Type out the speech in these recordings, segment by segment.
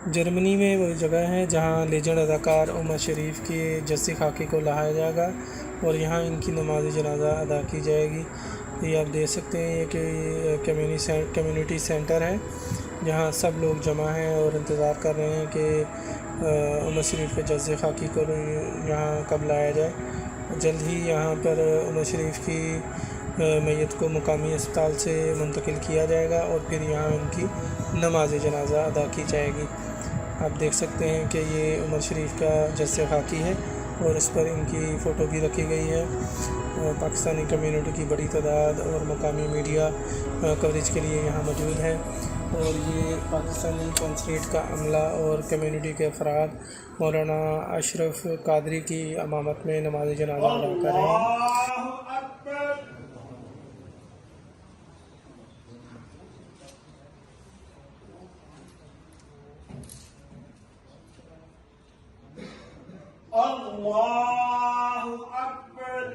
Germany में वो जगह है जहाँ लेजेंड अदाकार उमर शरीफ के जस्से खाकी को लाया जाएगा और यहाँ इनकी नमाज जनाजा अदा की जाएगी। ये आप देख सकते हैं कि कम्युनिटी सेंटर है जहाँ सब लोग जमा हैं और इंतज़ार कर रहे हैं कि उमर शरीफ के जस्से खाकी को यहाँ कब लाया जाए। जल्द ही यहाँ पर उमर शरीफ की मैयत को मुकामी अस्पताल से मुंतकिल किया जाएगा और फिर यहाँ उनकी नमाज जनाजा अदा की जाएगी। आप देख सकते हैं कि ये उमर शरीफ का जस्से खाकी है और इस पर इनकी फ़ोटो भी रखी गई है। पाकिस्तानी कम्युनिटी की बड़ी तादाद और मकामी मीडिया कवरेज के लिए यहाँ मौजूद है और ये पाकिस्तानी कौंसलेट का अमला और कम्युनिटी के अफराद मौलाना अशरफ कादरी की इमामत में नमाज जनाजा अदा कर रहे हैं। अल्लाहु अकबर।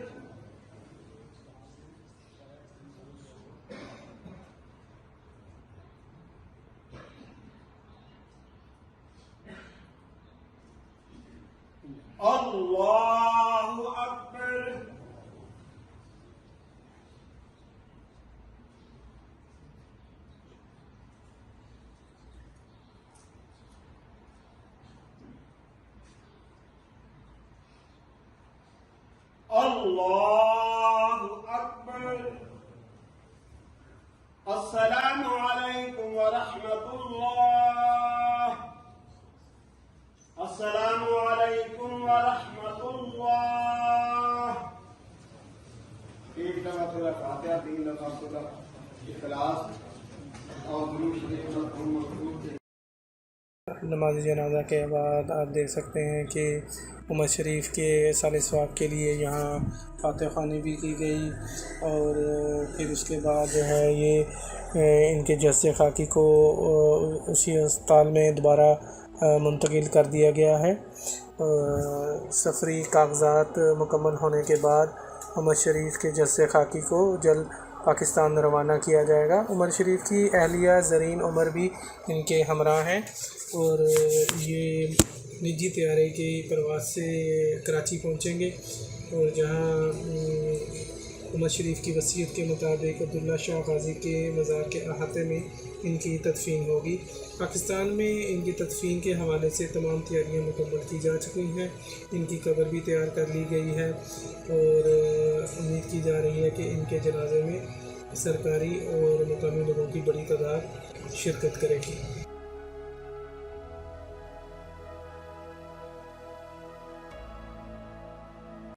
अल्लाहु अकबर। अल्लाहु अकबर। अस्सलामु अलैकुम व रहमतुल्लाह। अस्सलामु अलैकुम व रहमतुल्लाह। एक दफा सूरह फातिहा, 3 दफा सूरह इखलास और दुरूद शरीफ मज़कूर। नमाज जनाजा के बाद आप देख सकते हैं कि उमर शरीफ के साल सवाब के लिए यहाँ फातिहा ख़्वानी भी की गई और फिर उसके बाद जो है ये इनके जस्से खाकी को उसी अस्पताल में दोबारा मुंतकिल कर दिया गया है। सफरी कागजात मुकम्मल होने के बाद उमर शरीफ के जस्से खाकी को जल्द पाकिस्तान रवाना किया जाएगा। उमर शरीफ की अहलिया ज़रीन उमर भी इनके हमरा हैं और ये निजी तैयारे की परवाज़ से कराची पहुंचेंगे और जहां उमर शरीफ की वसीयत के मुताबिक अब्दुल्ला शाह गाज़ी के मज़ार के अहाते में इनकी तदफीन होगी। पाकिस्तान में इनकी तदफीन के हवाले से तमाम तैयारियां मुकम्मल की जा चुकी हैं। इनकी कब्र भी तैयार कर ली गई है और उम्मीद की जा रही है कि इनके जनाजे में सरकारी और मुकामी लोगों की बड़ी तादाद शिरकत करेगी।